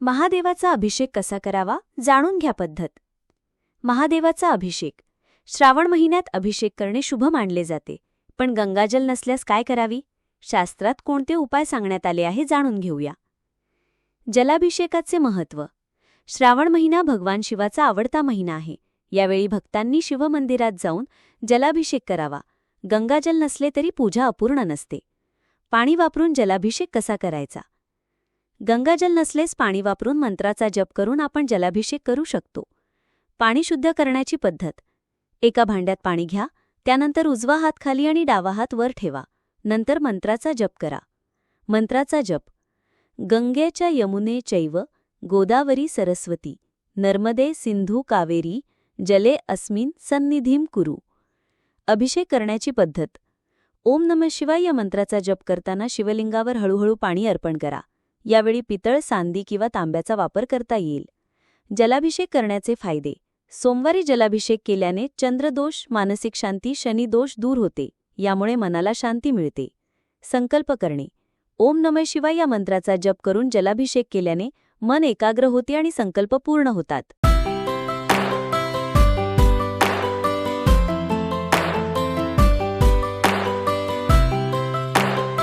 महादेवाचा अभिषेक कसा करावा जाणून घ्या पद्धत. महादेवाचा अभिषेक. श्रावण महिन्यात अभिषेक करणे शुभ मानले जाते, पण गंगाजल नसल्यास काय करावी? शास्त्रात कोणते उपाय सांगण्यात आले आहे जाणून घेऊया. जलाभिषेकाचे महत्त्व. श्रावण महिना भगवान शिवाचा आवडता महिना आहे. यावेळी भक्तांनी शिवमंदिरात जाऊन जलाभिषेक करावा. गंगाजल नसले तरी पूजा अपूर्ण नसते. पाणी वापरून जलाभिषेक कसा करायचा? गंगाजल नसलेस पाणी वापरून मंत्राचा जप करून आपण जलाभिषेक करू शकतो. पाणी शुद्ध करण्याची पद्धत. एका भांड्यात पाणी घ्या, त्यानंतर उजवा हात खाली आणि डावा हात वर ठेवा. नंतर मंत्राचा जप करा. मंत्राचा जप. गंगेच्या यमुने चैव गोदावरी सरस्वती नर्मदे सिंधू कावेरी जले अस्मिन सन्निधीम कुरु. अभिषेक करण्याची पद्धत. ओम नमः शिवाय या मंत्राचा जप करताना शिवलिंगावर हळूहळू पाणी अर्पण करा. यावेळी पितळ, चांदी किंवा तांब्याचा वापर करता येईल. जलाभिषेक करण्याचे फायदे. सोमवारी जलाभिषेक केल्याने चंद्रदोष, मानसिक शांती, शनिदोष दूर होते. यामुळे मनाला शांती मिळते. संकल्प करणे. ओम नमः शिवाय या मंत्राचा जप करून जलाभिषेक केल्याने मन एकाग्र होते आणि संकल्प पूर्ण होतात.